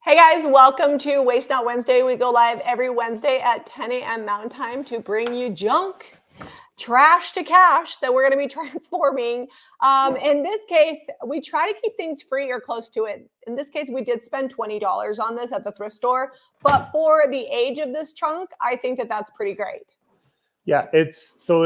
Hey guys, welcome to Waste Not Wednesday. We go live every Wednesday at 10 a.m. Mountain Time to bring you junk, trash to cash that we're going to be transforming. In this case, we try to keep things free or close to it. In this case, we did spend $20 on this at the thrift store, but for the age of this trunk, I think that that's pretty great. Yeah, it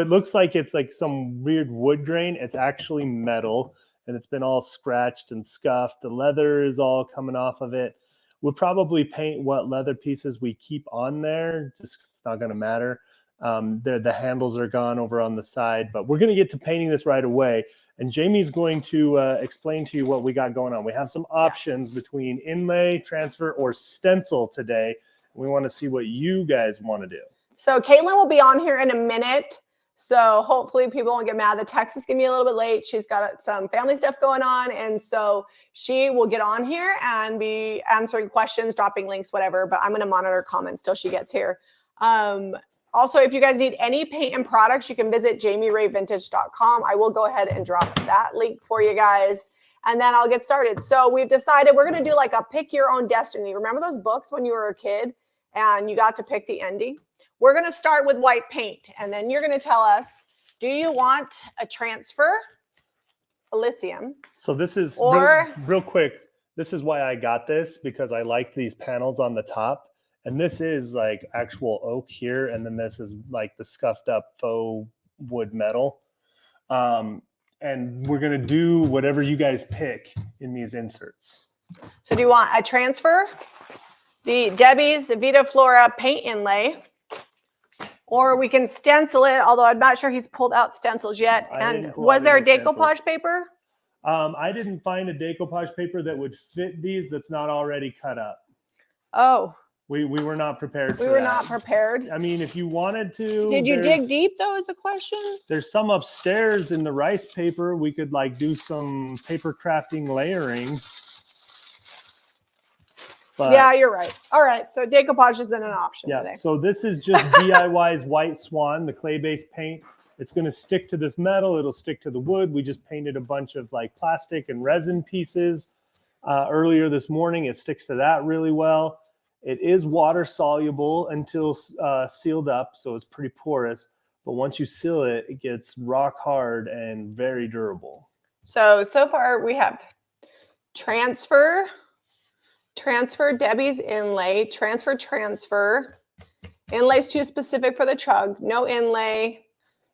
looks like it's like some weird wood grain. It's actually metal, and it's been all scratched and scuffed. The leather is all coming off of it. We'll probably paint what leather pieces we keep on there. Just it's not going to matter. The handles are gone over on the side, but we're going to get to painting this right away. And Jamie's going to explain to you what we got going on. We have some options between inlay, transfer, or stencil today. We want to see what you guys want to do. So Caitlin will be on here in a minute. So hopefully people won't get mad. The text is going to be a little bit late. She's got some family stuff going on. And so she will get on here and be answering questions, dropping links, whatever. But I'm going to monitor comments till she gets here. Also, if you guys need any paint and products, you can visit jamierayvintage.com. I will go ahead and drop that link for you guys. And then I'll get started. So we've decided we're going to do like a pick your own destiny. Remember those books when you were a kid and you got to pick the ending? We're going to start with white paint, and then you're going to tell us, do you want a transfer, Elysium? So this is, or real quick, this is why I got this, because I like these panels on the top. And this is like actual oak here, and then this is like the scuffed up faux wood metal. And we're going to do whatever you guys pick in these inserts. So do you want a transfer, the Debbie's Vita Flora paint inlay, or we can stencil it, although I'm not sure he's pulled out stencils yet. And was there a decoupage paper? I didn't find a decoupage paper that would fit these that's not already cut up. Oh. We were not prepared for that. We were not prepared. I mean, if you wanted to. Did you dig deep, though, is the question? There's some upstairs in the rice paper. We could like do some paper crafting layering. But, yeah, you're right. All right, so decoupage isn't an option today. So this is just DIY's White Swan, the clay-based paint. It's going to stick to this metal. It'll stick to the wood. We just painted a bunch of like plastic and resin pieces earlier this morning. It sticks to that really well. It is water soluble until sealed up, so it's pretty porous. But once you seal it, it gets rock hard and very durable. So far we have transfer, Debbie's inlay, transfer. Inlay's too specific for the chug, no inlay.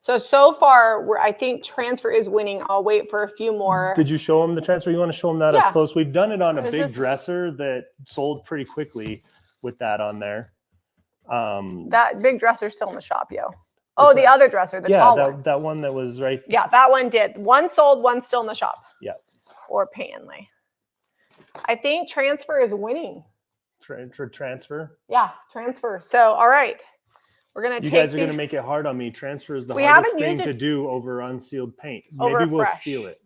So far, I think transfer is winning. I'll wait for a few more. Did you show them the transfer? You want to show them that up close? We've done it on a big dresser that sold pretty quickly with that on there. That big dresser's still in the shop, yo. Oh, the other dresser, the tall one. That one that was right. Yeah, that one did. One sold, one still in the shop. Yeah. Or paint inlay. I think transfer is winning. Transfer? Yeah, transfer. So, all right. We're going to take. You guys are going to make it hard on me. Transfer is the hardest thing to do over unsealed paint. Maybe we'll seal it.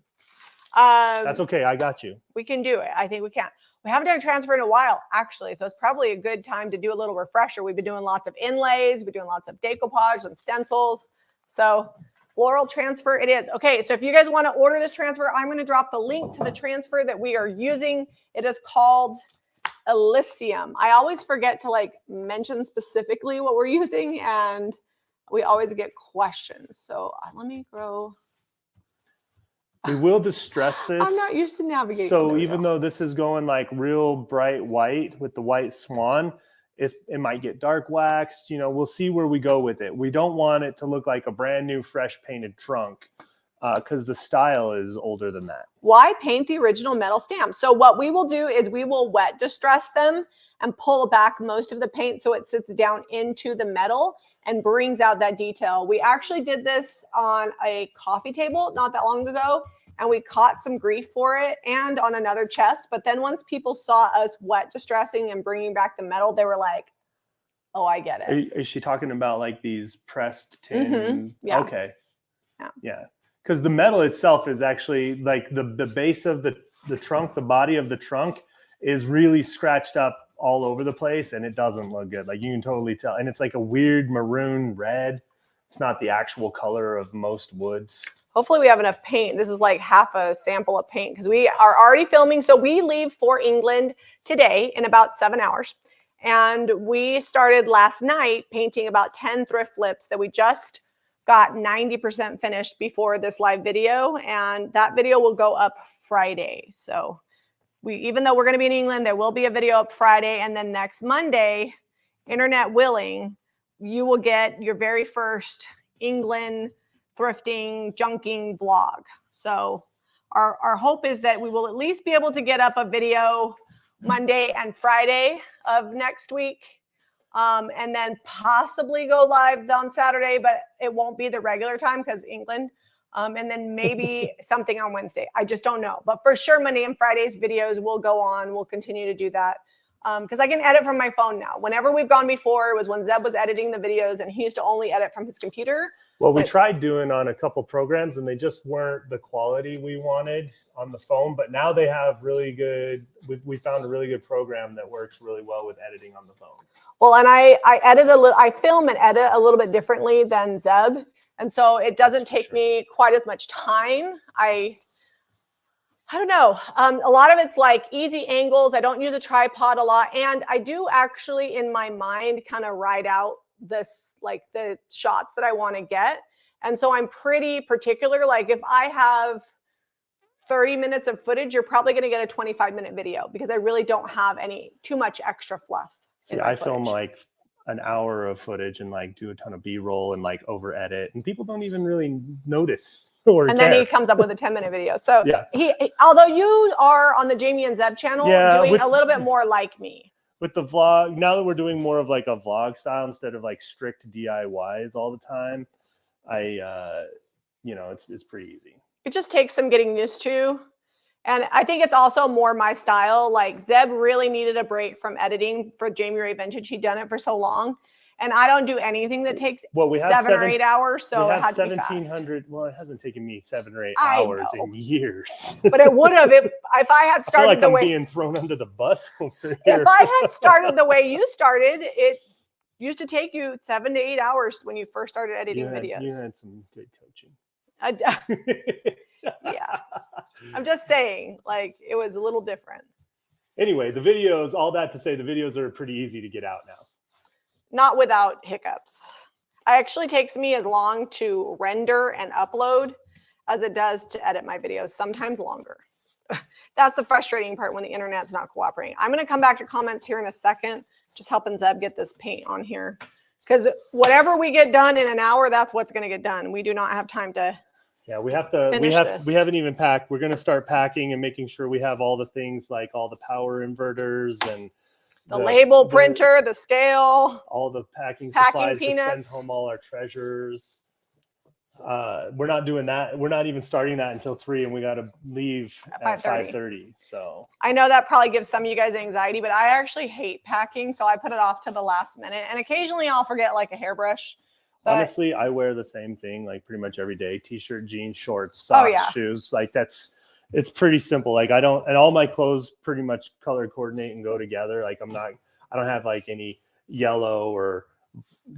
That's okay. I got you. We can do it. I think we can. We haven't done a transfer in a while, actually. So it's probably a good time to do a little refresher. We've been doing lots of inlays. We're doing lots of decoupage and stencils. So floral transfer it is. Okay, so if you guys want to order this transfer, I'm going to drop the link to the transfer that we are using. It is called Elysium. I always forget to like mention specifically what we're using, and we always get questions. So let me grow. We will distress this. I'm not used to navigating. So even though this is going like real bright white with the White Swan, it might get dark waxed. You know, we'll see where we go with it. We don't want it to look like a brand new, fresh painted trunk because the style is older than that. Why paint the original metal stamp? So what we will do is we will wet distress them and pull back most of the paint so it sits down into the metal and brings out that detail. We actually did this on a coffee table not that long ago, and we caught some grief for it and on another chest. But then once people saw us wet distressing and bringing back the metal, they were like, oh, I get it. Is she talking about like these pressed tin? Mm-hmm. Yeah. Okay. Yeah. Because the metal itself is actually like the base of the trunk, the body of the trunk is really scratched up all over the place, and it doesn't look good. Like you can totally tell. And it's like a weird maroon red. It's not the actual color of most woods. Hopefully we have enough paint. This is like half a sample of paint because we are already filming. So we leave for England today in about 7 hours. And we started last night painting about 10 thrift flips that we just got 90% finished before this live video. And that video will go up Friday. So even though we're going to be in England, there will be a video up Friday. And then next Monday, internet willing, you will get your very first England thrifting, junking vlog. So our hope is that we will at least be able to get up a video Monday and Friday of next week. And then possibly go live on Saturday, but it won't be the regular time because England. And then maybe something on Wednesday. I just don't know. But for sure, Monday and Friday's videos will go on. We'll continue to do that. Because I can edit from my phone now. Whenever we've gone before, it was when Zeb was editing the videos and he used to only edit from his computer. Well, we tried doing on a couple programs and they just weren't the quality we wanted on the phone. But now they have really good, we found a really good program that works really well with editing on the phone. Well, and I film and edit a little bit differently than Zeb. And so it doesn't take me quite as much time. I don't know. A lot of it's like easy angles. I don't use a tripod a lot. And I do actually in my mind kind of write out this, like the shots that I want to get. And so I'm pretty particular. Like if I have 30 minutes of footage, you're probably going to get a 25-minute video because I really don't have too much extra fluff. See, I film like an hour of footage and like do a ton of B-roll and like over edit, and people don't even really notice or and care. Then he comes up with a 10-minute video. So yeah, although you are on the Jamie and Zeb channel doing a little bit more like me. With the vlog, now that we're doing more of like a vlog style instead of like strict DIYs all the time, it's pretty easy. It just takes some getting used to. And I think it's also more my style. Like Zeb really needed a break from editing for Jamie Ray Vintage. He'd done it for so long. And I don't do anything that takes 7 or 8 hours. So we it have had to be 1700. Well, it hasn't taken me 7 or 8 hours in years. But it would have if I had started I feel like I'm being thrown under the bus over here. If I had started the way you started, it used to take you 7 to 8 hours when you first started editing videos. You had some good coaching. Yeah. I'm just saying, like, it was a little different. Anyway, the videos, all that to say, the videos are pretty easy to get out now. Not without hiccups. It actually takes me as long to render and upload as it does to edit my videos, sometimes longer. That's the frustrating part when the internet's not cooperating. I'm going to come back to comments here in a second, just helping Zeb get this paint on here. Because whatever we get done in an hour, that's what's going to get done. We do not have time to we haven't even packed. We're going to start packing and making sure we have all the things like all the power inverters and the label printer, the scale, all the packing supplies peanuts. to send home all our treasures. We're not doing that. We're not even starting that until 3, and we got to leave at 5:30. So I know that probably gives some of you guys anxiety, but I actually hate packing, so I put it off to the last minute. And occasionally I'll forget like a hairbrush. Honestly, I wear the same thing like pretty much every day: t-shirt, jeans, shorts, socks, shoes. Like it's pretty simple. Like and all my clothes pretty much color coordinate and go together. Like I don't have like any yellow or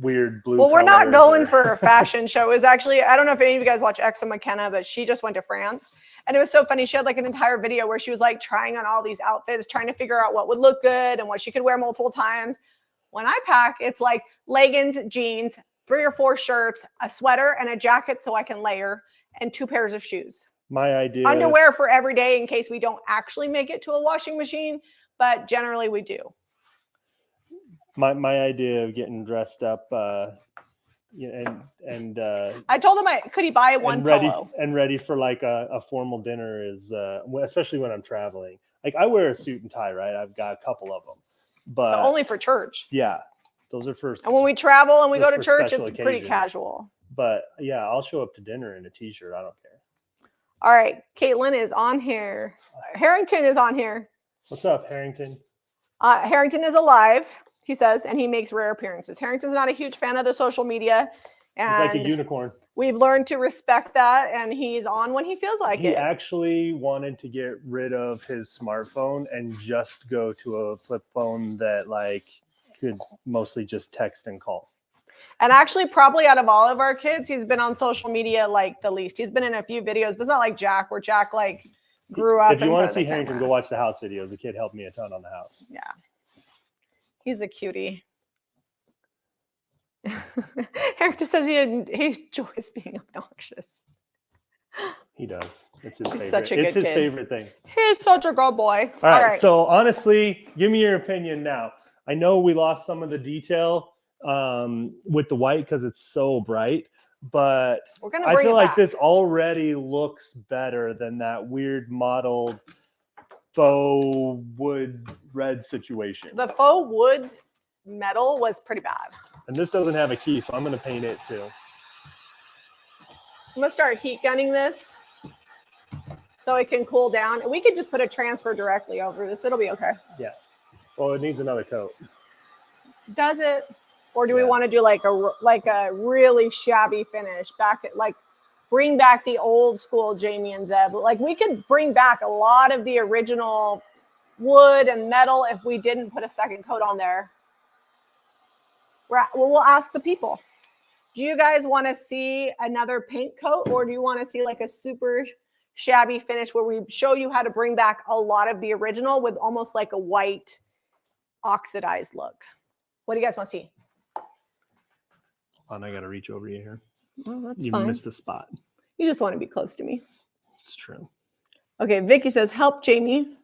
weird blue. Well, we're not going for a fashion show. It was actually, I don't know if any of you guys watch Exa McKenna, but she just went to France. And it was so funny. She had like an entire video where she was like trying on all these outfits, trying to figure out what would look good and what she could wear multiple times. When I pack, it's like leggings, jeans, 3 or 4 shirts, a sweater, and a jacket so I can layer, and 2 pairs of shoes. My idea. Underwear for every day in case we don't actually make it to a washing machine, but generally we do. My idea of getting dressed up, and I told him could he buy one polo and ready for like a formal dinner is especially when I'm traveling. Like I wear a suit and tie, right? I've got a couple of them, but only for church. Yeah. Those are first. And when we travel and we go to church, it's pretty casual. But yeah, I'll show up to dinner in a t-shirt. I don't care. All right. Caitlin is on here. Harrington is on here. What's up, Harrington? Harrington is alive, he says, and he makes rare appearances. Harrington's not a huge fan of the social media. And he's like a unicorn. We've learned to respect that, and he's on when he feels like it. He actually wanted to get rid of his smartphone and just go to a flip phone that like could mostly just text and call. And actually, probably out of all of our kids, he's been on social media like the least. He's been in a few videos, but it's not like Jack, where Jack like grew up. If you want to see Harrington, go watch the house videos. The kid helped me a ton on the house. Yeah. He's a cutie. Harrington says he enjoys being obnoxious. He does. It's his favorite. Such a good it's his kid. favorite thing. He's such a good boy. All right. So honestly, give me your opinion now. I know we lost some of the detail with the white because it's so bright, but I feel like this already looks better than that weird mottled faux wood red situation. The faux wood metal was pretty bad. And this doesn't have a key, so I'm going to paint it too. I'm going to start heat gunning this so it can cool down. And we could just put a transfer directly over this. It'll be okay. Yeah. Well, it needs another coat. Does it? Or do we want to do like a really shabby finish bring back the old school Jamie and Zeb? Like we could bring back a lot of the original wood and metal if we didn't put a second coat on there. We'll ask the people. Do you guys want to see another paint coat, or do you want to see like a super shabby finish where we show you how to bring back a lot of the original with almost like a white oxidized look? What do you guys want to see? Oh, I got to reach over you here. Well, that's you fine. Missed a spot. You just want to be close to me. It's true. Okay, Vicky says, help Jamie.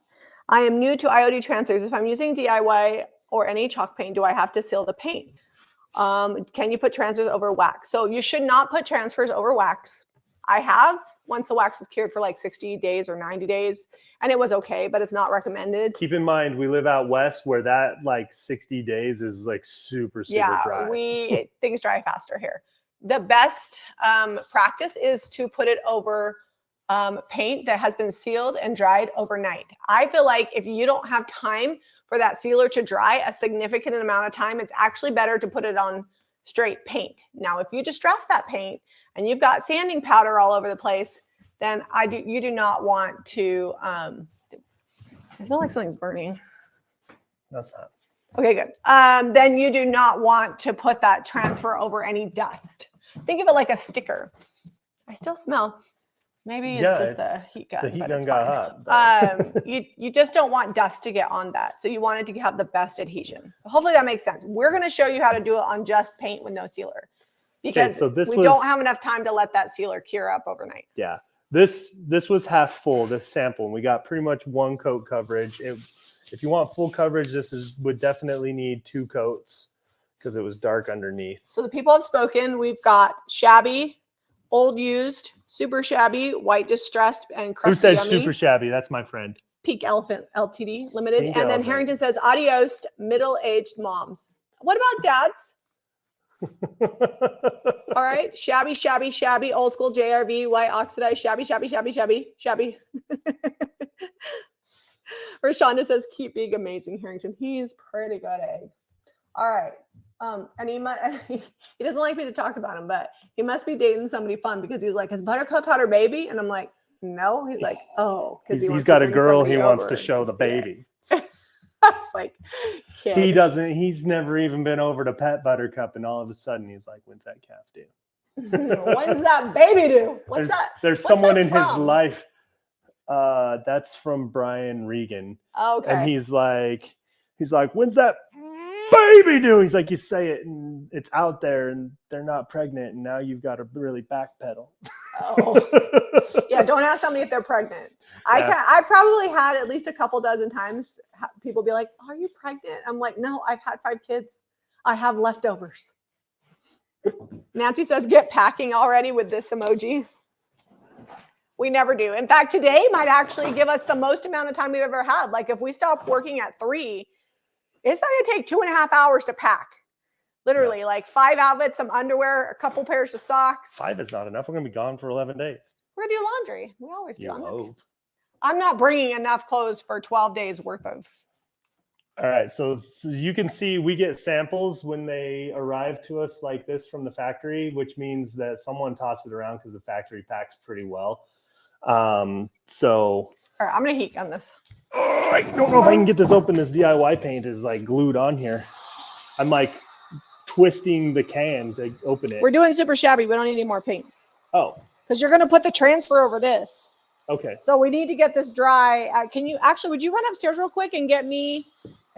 I am new to IOD transfers. If I'm using DIY or any chalk paint, do I have to seal the paint? Can you put transfers over wax? So you should not put transfers over wax. I have, once the wax is cured for like 60 days or 90 days, and it was okay, but it's not recommended. Keep in mind, we live out west where that like 60 days is like super dry. Yeah, things dry faster here. The best practice is to put it over paint that has been sealed and dried overnight. I feel like if you don't have time for that sealer to dry a significant amount of time, it's actually better to put it on straight paint. Now, if you distress that paint and you've got sanding powder all over the place, then you do not want to, I feel like something's burning. That's not. Okay, good. Then you do not want to put that transfer over any dust. Think of it like a sticker. I still smell. Maybe it's just the heat gun. The heat gun got hot. You just don't want dust to get on that. So you want it to have the best adhesion. So hopefully that makes sense. We're going to show you how to do it on just paint with no sealer. Because we don't have enough time to let that sealer cure up overnight. Yeah. This was half full, this sample. And we got pretty much one coat coverage. If you want full coverage, would definitely need 2 coats because it was dark underneath. So the people have spoken. We've got shabby, old used, super shabby, white distressed, and crusty. Who said super shabby? That's my friend. Peak Elephant Ltd Limited. And then Harrington says adios, middle-aged moms. What about dads? All right. Shabby, shabby, shabby, old school JRV, white oxidized, shabby, shabby, shabby, shabby, shabby. Rashonda says, keep being amazing, Harrington. He's pretty good, eh? All right. And he doesn't like me to talk about him, but he must be dating somebody fun because he's like, has Buttercup had her baby? And I'm like, no. He's like, oh, because he's got a girl he wants to show the baby. It's like, kid. He's never even been over to pet Buttercup, and all of a sudden he's like, when's that calf due? When's that baby due? There's someone in his life. That's from Brian Regan. Okay. And he's like, when's that baby due? He's like, you say it and it's out there and they're not pregnant, and now you've got to really backpedal. Oh. Yeah, don't ask somebody if they're pregnant. I probably had at least a couple dozen times people be like, are you pregnant? I'm like, no, I've had 5 kids. I have leftovers. Nancy says, get packing already with this emoji. We never do. In fact, today might actually give us the most amount of time we've ever had. Like if we stop working at 3, it's not going to take 2.5 hours to pack. Literally, like 5 outfits, some underwear, a couple pairs of socks. 5 is not enough. We're going to be gone for 11 days. We're going to do laundry. We always do laundry. Hope. I'm not bringing enough clothes for 12 days worth of. All right. So you can see we get samples when they arrive to us like this from the factory, which means that someone tossed it around because the factory packs pretty well. All right, I'm going to heat gun this. I don't know if I can get this open. This DIY paint is like glued on here. I'm like twisting the can to open it. We're doing super shabby. We don't need any more paint. Oh, because you're going to put the transfer over this. okay. So we need to get this dry. Can you actually, would you run upstairs real quick and get me,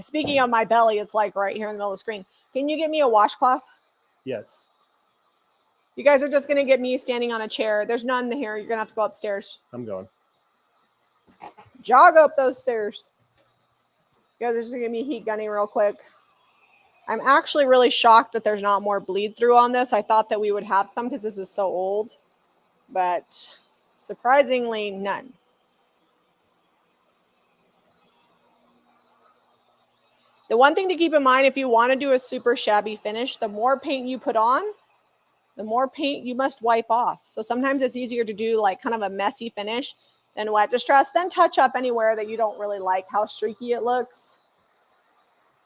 speaking of my belly, it's like right here in the middle of the screen. Can you get me a washcloth? Yes. You guys are just going to get me standing on a chair. There's none here. You're going to have to go upstairs. I'm going. Jog up those stairs. You guys are just going to get me heat gunning real quick. I'm actually really shocked that there's not more bleed through on this. I thought that we would have some because this is so old, but surprisingly none. The one thing to keep in mind, if you want to do a super shabby finish, the more paint you put on, the more paint you must wipe off. So sometimes it's easier to do like kind of a messy finish than wet distress, then touch up anywhere that you don't really like how streaky it looks.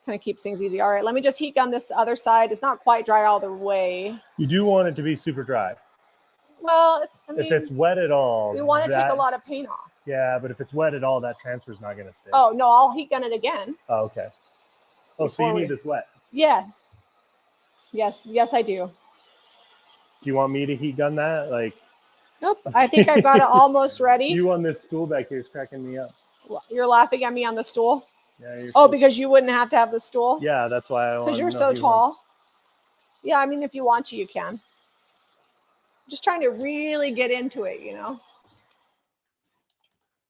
Kind of keeps things easy. All right, let me just heat gun this other side. It's not quite dry all the way. You do want it to be super dry. Well, I mean, if it's wet at all, we want to take a lot of paint off. Yeah, but if it's wet at all, that transfer is not going to stay. Oh, no, I'll heat gun it again. Oh, okay. Oh, so you need this wet. Yes. Yes, I do. Do you want me to heat gun that? Like, nope. I think I got it almost ready. You on this stool back here is cracking me up. You're laughing at me on the stool? Yeah. Because you wouldn't have to have the stool? Yeah, that's why I want to. Because you're so tall. Yeah, I mean, if you want to, you can. Just trying to really get into it, you know?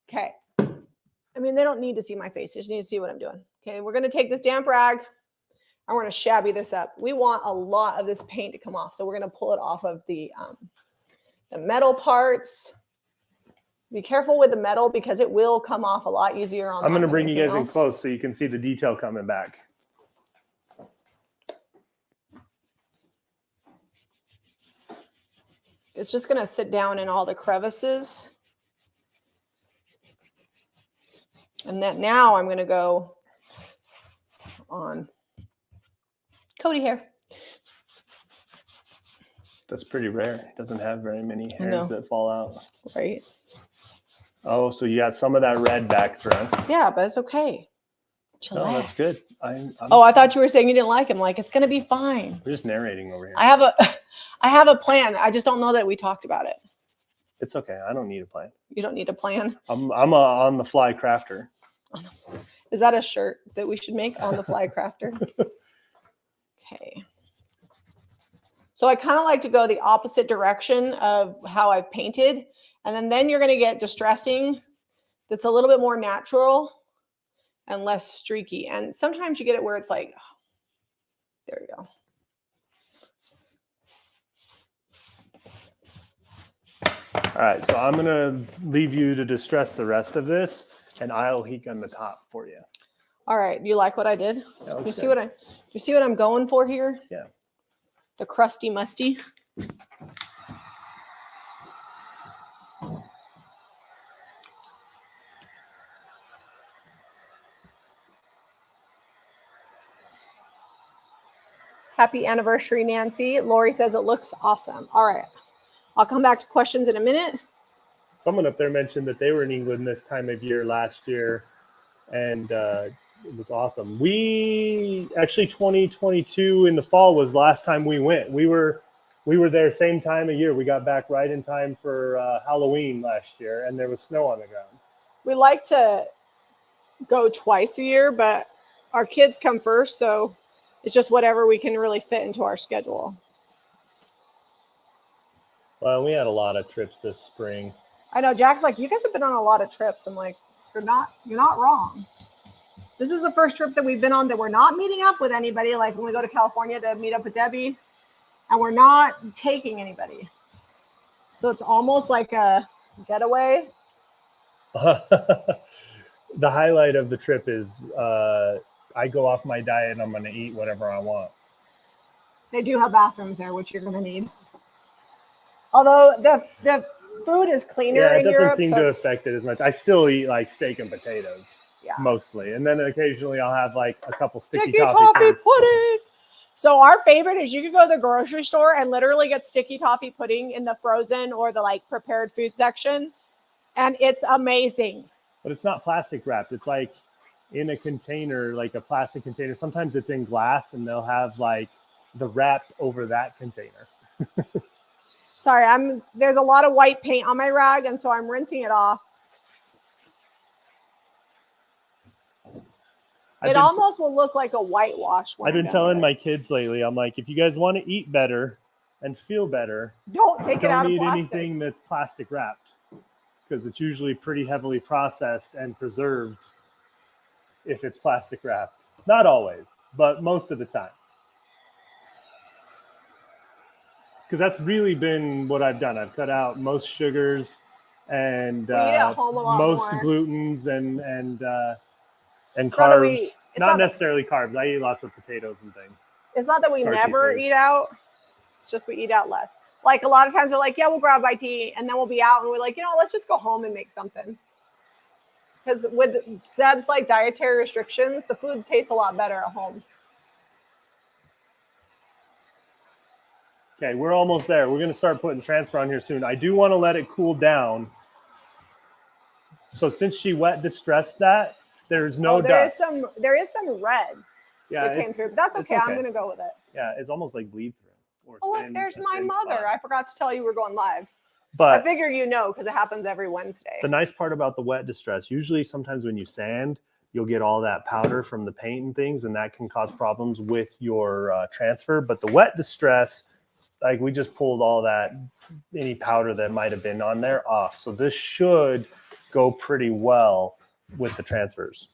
Okay. I mean, they don't need to see my face. They just need to see what I'm doing. Okay, we're going to take this damp rag and we're going to shabby this up. We want a lot of this paint to come off. So we're going to pull it off of the metal parts. Be careful with the metal because it will come off a lot easier on. I'm going to bring you guys in close so you can see the detail coming back. It's just going to sit down in all the crevices. And then now I'm going to go on Cody hair. That's pretty rare. It doesn't have very many hairs that fall out. Right. Oh, so you got some of that red back through. Yeah, but it's okay. Chillax. Oh, that's good. I thought you were saying you didn't like him. Like, it's going to be fine. We're just narrating over here. I have a plan. I just don't know that we talked about it. It's okay. I don't need a plan. You don't need a plan? I'm a on-the-fly crafter. Is that a shirt that we should make, on the fly crafter? Okay. So I kind of like to go the opposite direction of how I've painted. And then you're going to get distressing that's a little bit more natural and less streaky. And sometimes you get it where it's like, oh, there you go. All right, so I'm going to leave you to distress the rest of this, and I'll heat gun the top for you. All right. Do you like what I did? You see what I'm going for here? Yeah. The crusty musty. Happy anniversary, Nancy. Lori says it looks awesome. All right. I'll come back to questions in a minute. Someone up there mentioned that they were in England this time of year last year, and it was awesome. We actually 2022 in the fall was last time we went. We were there same time of year. We got back right in time for Halloween last year, and there was snow on the ground. We like to go twice a year, but our kids come first, so it's just whatever we can really fit into our schedule. Well, we had a lot of trips this spring. I know. Jack's like, you guys have been on a lot of trips. I'm like, you're not wrong. This is the first trip that we've been on that we're not meeting up with anybody. Like when we go to California to meet up with Debbie, and we're not taking anybody. So it's almost like a getaway. The highlight of the trip is I go off my diet and I'm going to eat whatever I want. They do have bathrooms there, which you're going to need. Although the food is cleaner in Europe. It doesn't seem to affect it as much. I still eat like steak and potatoes mostly. And then occasionally I'll have like a couple sticky toffee pudding. So our favorite is you can go to the grocery store and literally get sticky toffee pudding in the frozen or the like prepared food section. And it's amazing. But it's not plastic wrapped. It's like in a container, like a plastic container. Sometimes it's in glass and they'll have like the wrap over that container. Sorry, there's a lot of white paint on my rag, and so I'm rinsing it off. It almost will look like a whitewash. I've been telling my kids lately, I'm like, if you guys want to eat better and feel better, don't take it out of plastic. Don't eat anything that's plastic wrapped, because it's usually pretty heavily processed and preserved if it's plastic wrapped. Not always, but most of the time. Because that's really been what I've done. I've cut out most sugars and most glutens and carbs. Not necessarily carbs. I eat lots of potatoes and things. It's not that we never eat out. It's just we eat out less. Like a lot of times we're like, yeah, we'll grab a bite to eat, and then we'll be out and we're like, let's just go home and make something. Because with Zeb's like dietary restrictions, the food tastes a lot better at home. Okay, we're almost there. We're going to start putting transfer on here soon. I do want to let it cool down. So since she wet distressed that, there's no dust. There is some red that came through, but that's okay. I'm going to go with it. Yeah, it's almost like bleed through. Oh, look, there's my mother. I forgot to tell you we're going live. But I figure because it happens every Wednesday. The nice part about the wet distress, usually sometimes when you sand, you'll get all that powder from the paint and things, and that can cause problems with your transfer. But the wet distress, like we just pulled all that, any powder that might have been on there off. So this should go pretty well with the transfers.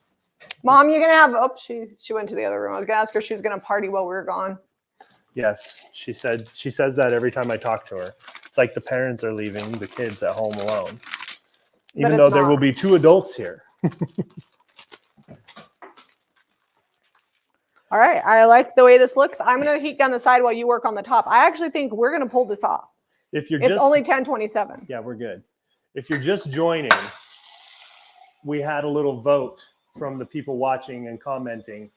Mom, you're going to have, she went to the other room. I was going to ask her if she was going to party while we were gone. Yes, she says that every time I talk to her. It's like the parents are leaving the kids at home alone, even though there will be 2 adults here. All right, I like the way this looks. I'm going to heat gun the side while you work on the top. I actually think we're going to pull this off. It's only 10:27. Yeah, we're good. If you're just joining, we had a little vote from the people watching and commenting,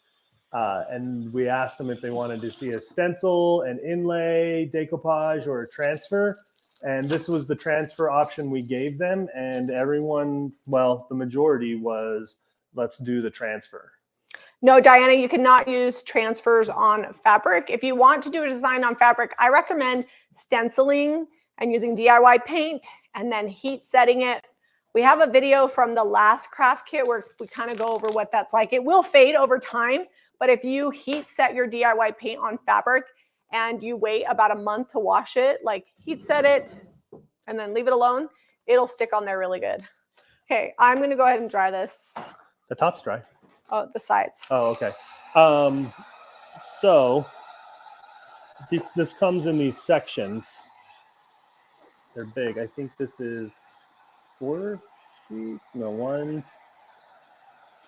and we asked them if they wanted to see a stencil, an inlay, decoupage, or a transfer. And this was the transfer option we gave them, and everyone, the majority was, let's do the transfer. No, Diana, you cannot use transfers on fabric. If you want to do a design on fabric, I recommend stenciling and using DIY paint and then heat setting it. We have a video from the last craft kit where we kind of go over what that's like. It will fade over time, but if you heat set your DIY paint on fabric and you wait about a month to wash it, like heat set it and then leave it alone, it'll stick on there really good. Okay, I'm going to go ahead and dry this. The top's dry. Oh, the sides. Oh, okay. So this comes in these sections. They're big. I think this is 4 sheets. No, 1,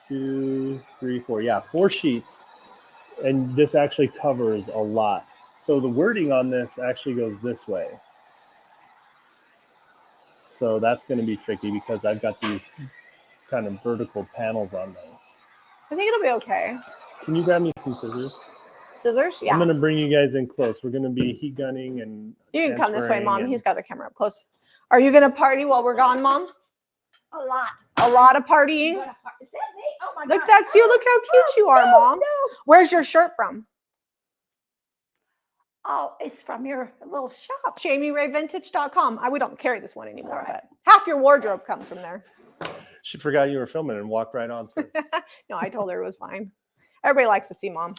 2, 3, 4. Yeah, 4 sheets. And this actually covers a lot. So the wording on this actually goes this way. So that's going to be tricky because I've got these kind of vertical panels on there. I think it'll be okay. Can you grab me some scissors? Scissors? Yeah. I'm going to bring you guys in close. We're going to be heat gunning and you can come this way, Mom. He's got the camera up close. Are you going to party while we're gone, Mom? A lot. A lot of partying? Is that me? Oh my Look, God. that's you. Look how cute you are, Mom. No. Where's your shirt from? Oh, it's from your little shop. JamieRayVintage.com. We don't carry this one anymore, but half your wardrobe comes from there. She forgot you were filming and walked right on through. No, I told her it was fine. Everybody likes to see Mom.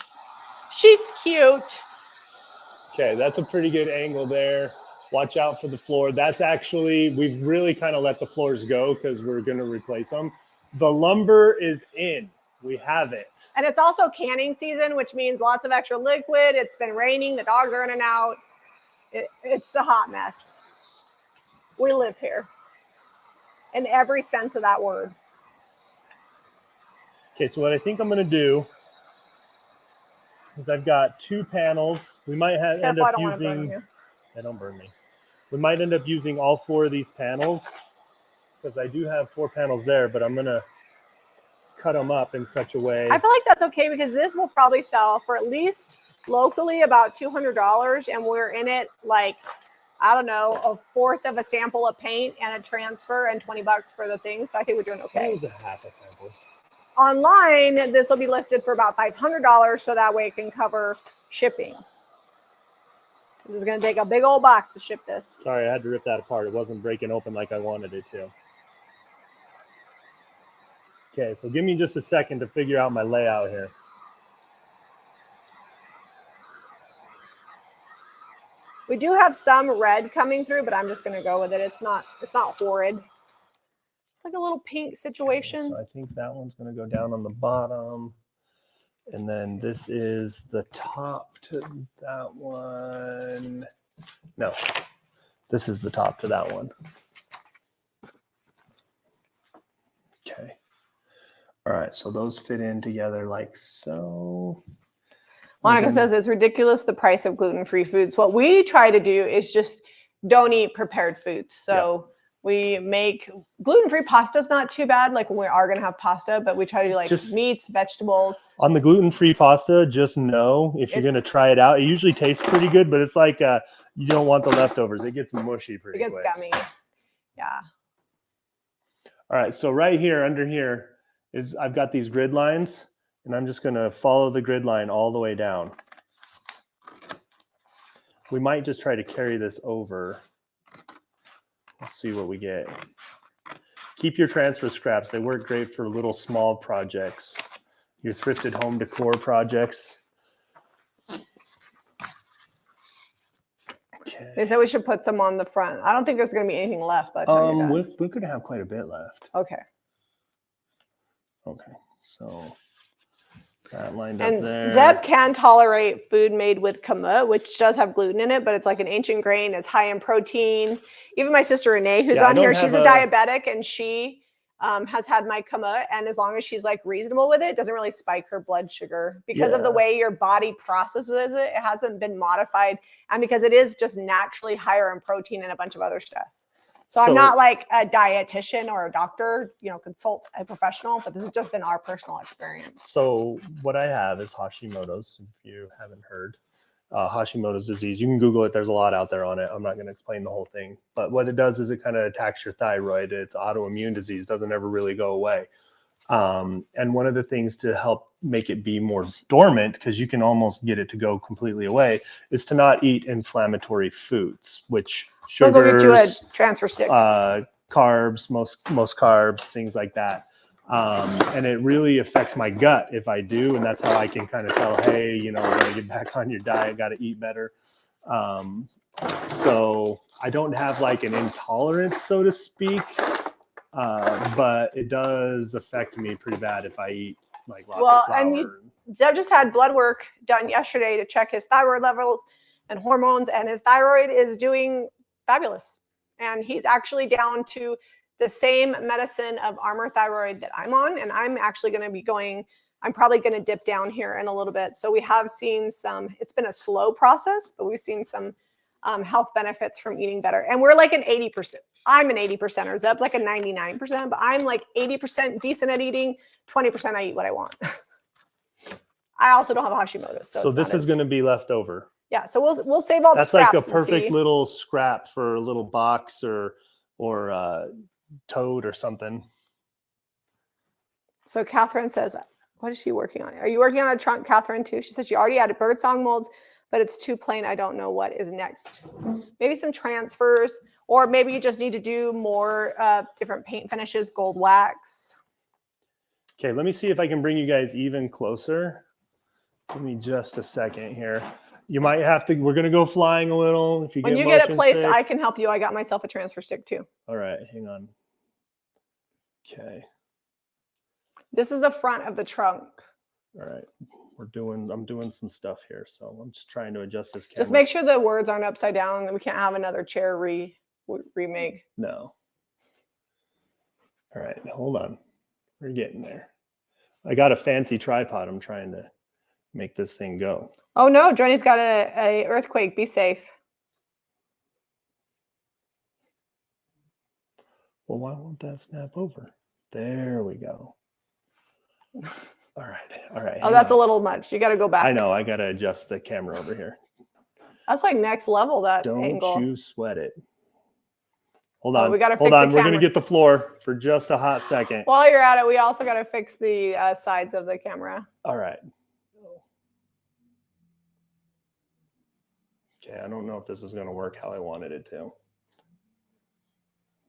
She's cute. Okay, that's a pretty good angle there. Watch out for the floor. That's actually, we've really kind of let the floors go because we're going to replace them. The lumber is in. We have it. And it's also canning season, which means lots of extra liquid. It's been raining. The dogs are in and out. It's a hot mess. We live here. In every sense of that word. Okay, so what I think I'm going to do is I've got 2 panels. We might end up using... Don't burn me. We might end up using all 4 of these panels because I do have 4 panels there, but I'm going to cut them up in such a way. I feel like that's okay because this will probably sell for at least locally about $200, and we're in it like, I don't know, a fourth of a sample of paint and a transfer and $20 for the thing. So I think we're doing okay. It was a half a sample. Online, this will be listed for about $500, so that way it can cover shipping. This is going to take a big old box to ship this. Sorry, I had to rip that apart. It wasn't breaking open like I wanted it to. Okay, so give me just a second to figure out my layout here. We do have some red coming through, but I'm just going to go with it. It's not horrid. It's like a little pink situation. Okay, so I think that one's going to go down on the bottom. And then this is the top to that one. No, this is the top to that one. Okay. All right, so those fit in together like so. Monica says it's ridiculous, the price of gluten-free foods. What we try to do is just don't eat prepared foods. So we make gluten-free pasta is not too bad, like when we are going to have pasta, but we try to do like just meats, vegetables. On the gluten-free pasta, just know if you're going to try it out, it usually tastes pretty good, but it's like you don't want the leftovers. It gets mushy pretty quick. It gets gummy. Yeah. All right, so right here, under here, is I've got these grid lines, and I'm just going to follow the grid line all the way down. We might just try to carry this over. Let's see what we get. Keep your transfer scraps. They work great for little small projects. Your thrifted home decor projects. Okay. They said we should put some on the front. I don't think there's going to be anything left. By the time you're done. We're going to have quite a bit left. Okay. Okay, so that lined and up there. Zeb can tolerate food made with kamut, which does have gluten in it, but it's like an ancient grain. It's high in protein. Even my sister Renee, who's on here, she's a diabetic, and she has had my kamut, and as long as she's like reasonable with it, doesn't really spike her blood sugar because of the way your body processes it. It hasn't been modified, and because it is just naturally higher in protein and a bunch of other stuff. So I'm not like a dietitian or a doctor, consult a professional, but this has just been our personal experience. So what I have is Hashimoto's, if you haven't heard. Hashimoto's disease. You can Google it. There's a lot out there on it. I'm not going to explain the whole thing. But what it does is it kind of attacks your thyroid. It's autoimmune disease. Doesn't ever really go away. And one of the things to help make it be more dormant, because you can almost get it to go completely away, is to not eat inflammatory foods, which sugars, we'll go get you a transfer stick. Carbs, most carbs, things like that. And it really affects my gut if I do. And that's how I can kind of tell, hey, got to get back on your diet, got to eat better. So I don't have like an intolerance, so to speak. But it does affect me pretty bad if I eat like lots of flour. And Zeb just had blood work done yesterday to check his thyroid levels and hormones, and his thyroid is doing fabulous. And he's actually down to the same medicine of Armor Thyroid that I'm on, and I'm actually going to be I'm probably going to dip down here in a little bit. So we have seen it's been a slow process, but we've seen some health benefits from eating better. And we're like an 80%. I'm an 80%er. Zeb's like a 99%, but I'm like 80% decent at eating. 20% I eat what I want. I also don't have Hashimoto's. So this is going to be left over. Yeah. So we'll save all the scraps. That's like a perfect little scrap for a little box or toad or something. So Catherine says, what is she working on? Are you working on a trunk, Catherine, too? She says she already added birdsong molds, but it's too plain. I don't know what is next. Maybe some transfers, or maybe you just need to do more different paint finishes, gold wax. Okay, let me see if I can bring you guys even closer. Give me just a second here. You might have to, we're going to go flying a little. When you get it placed, I can help you. I got myself a transfer stick too. All right, hang on. Okay. This is the front of the trunk. All right. I'm doing some stuff here. So I'm just trying to adjust this camera. Just make sure the words aren't upside down, and we can't have another chair remake. No. All right, hold on. We're getting there. I got a fancy tripod. I'm trying to make this thing go. Oh no, Johnny's got a earthquake. Be safe. Well, why won't that snap over? There we go. All right. Oh, that's a little much. You got to go back. I know. I got to adjust the camera over here. That's like next level, that angle. Don't you sweat it. Hold on. We got to Hold on. We're going to get the floor for just a hot second. While you're at it, we also got to fix the sides of the camera. All right. Okay, I don't know if this is going to work how I wanted it to.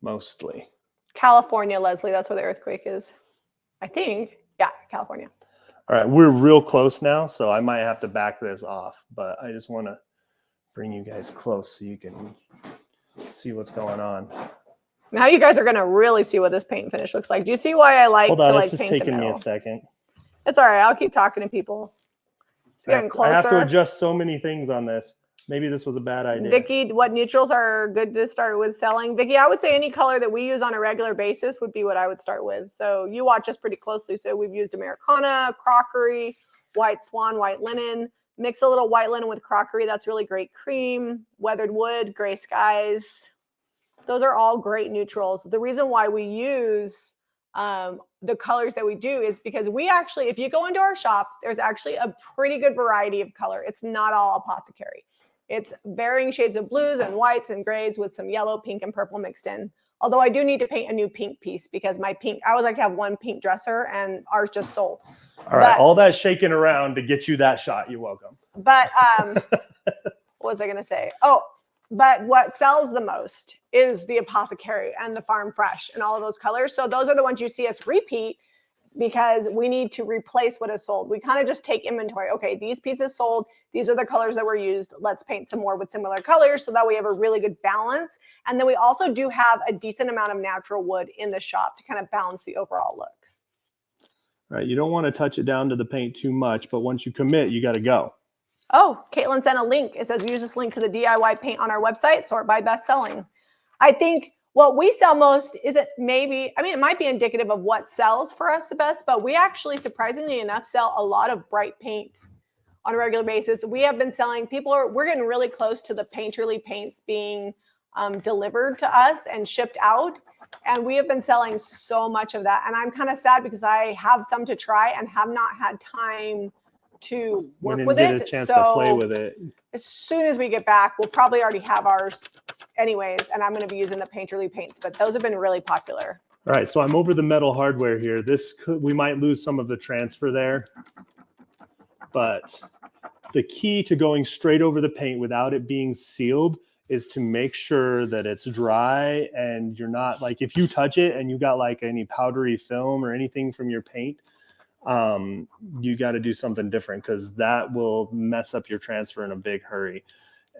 Mostly. California, Leslie, that's where the earthquake is. I think. Yeah, California. All right, we're real close now, so I might have to back this off, but I just want to bring you guys close so you can see what's going on. Now you guys are going to really see what this paint finish looks like. Do you see why I like Hold on, to it's just paint the taking me middle? a second. It's all right. I'll keep talking to people. It's getting closer. I have to adjust so many things on this. Maybe this was a bad idea. Vicky, what neutrals are good to start with selling? Vicky, I would say any color that we use on a regular basis would be what I would start with. So you watch us pretty closely. So we've used Americana, crockery, white swan, white linen. Mix a little white linen with crockery. That's really great. Cream, weathered wood, gray skies. Those are all great neutrals. The reason why we use the colors that we do is because we actually, if you go into our shop, there's actually a pretty good variety of color. It's not all apothecary. It's varying shades of blues and whites and grays with some yellow, pink, and purple mixed in. Although I do need to paint a new pink piece because my pink, I always like to have one pink dresser and ours just sold. All right, all that shaking around to get you that shot. You're welcome. But what was I going to say? Oh, but what sells the most is the apothecary and the farm fresh and all of those colors. So those are the ones you see us repeat because we need to replace what is sold. We kind of just take inventory. Okay, these pieces sold. These are the colors that were used. Let's paint some more with similar colors so that we have a really good balance. And then we also do have a decent amount of natural wood in the shop to kind of balance the overall look. Right, you don't want to touch it down to the paint too much, but once you commit, you got to go. Oh, Caitlin sent a link. It says use this link to the DIY paint on our website, sort by best selling. I think what we sell most isn't maybe, I mean, it might be indicative of what sells for us the best, but we actually, surprisingly enough, sell a lot of bright paint on a regular basis. We have been selling, we're getting really close to the painterly paints being delivered to us and shipped out. And we have been selling so much of that. And I'm kind of sad because I have some to try and have not had time to work with it. Get a chance to play with it. As soon as we get back, we'll probably already have ours anyways, and I'm going to be using the painterly paints, but those have been really popular. All right, so I'm over the metal hardware here. We might lose some of the transfer there, but the key to going straight over the paint without it being sealed is to make sure that it's dry and you're not, like, if you touch it and you got like any powdery film or anything from your paint, you got to do something different because that will mess up your transfer in a big hurry.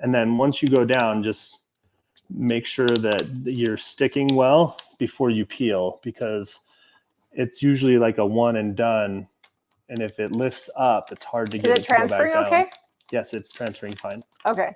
And then once you go down, just make sure that you're sticking well before you peel, because it's usually like a one and done. And if it lifts up, it's hard to get it to go back down. Is it transferring okay? Yes, it's transferring fine. Okay.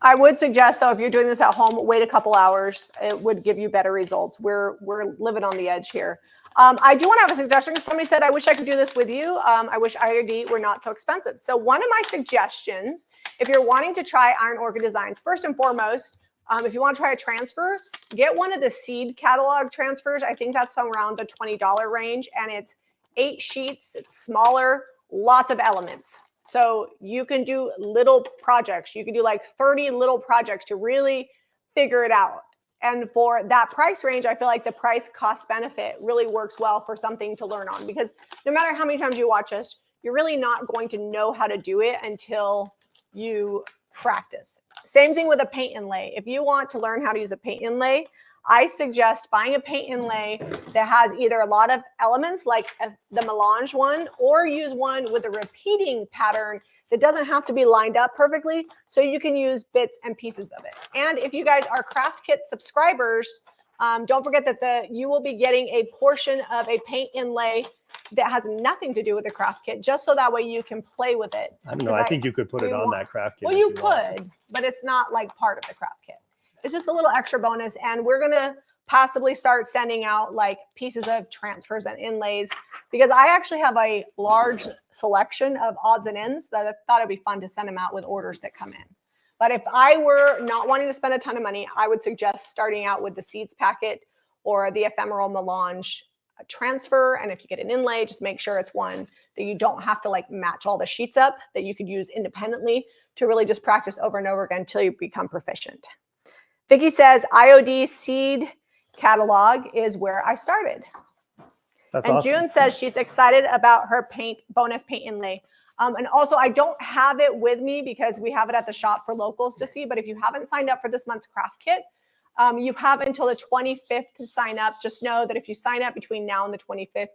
I would suggest, though, if you're doing this at home, wait a couple hours. It would give you better results. We're living on the edge here. I do want to have a suggestion because somebody said, I wish I could do this with you. I wish IRD were not so expensive. So one of my suggestions, if you're wanting to try Iron Orchid designs, first and foremost, if you want to try a transfer, get one of the seed catalog transfers. I think that's around the $20 range, and it's 8 sheets. It's smaller, lots of elements. So you can do little projects. You can do like 30 little projects to really figure it out. And for that price range, I feel like the price cost benefit really works well for something to learn on, because no matter how many times you watch us, you're really not going to know how to do it until you practice. Same thing with a paint inlay. If you want to learn how to use a paint inlay, I suggest buying a paint inlay that has either a lot of elements like the melange one, or use one with a repeating pattern that doesn't have to be lined up perfectly, so you can use bits and pieces of it. And if you guys are Craft Kit subscribers, don't forget that you will be getting a portion of a paint inlay that has nothing to do with the Craft Kit, just so that way you can play with it. I don't know. I think you could put it on that Craft Kit. Well, you could, but it's not like part of the Craft Kit. It's just a little extra bonus, and we're going to possibly start sending out like pieces of transfers and inlays, because I actually have a large selection of odds and ends that I thought it'd be fun to send them out with orders that come in. But if I were not wanting to spend a ton of money, I would suggest starting out with the seeds packet or the ephemeral melange transfer. And if you get an inlay, just make sure it's one that you don't have to like match all the sheets up, that you could use independently to really just practice over and over again until you become proficient. Vicki says IOD seed catalog is where I started. That's And awesome. June says she's excited about her bonus paint inlay. And also, I don't have it with me because we have it at the shop for locals to see. But if you haven't signed up for this month's craft kit, you have until the 25th to sign up. Just know that if you sign up between now and the 25th,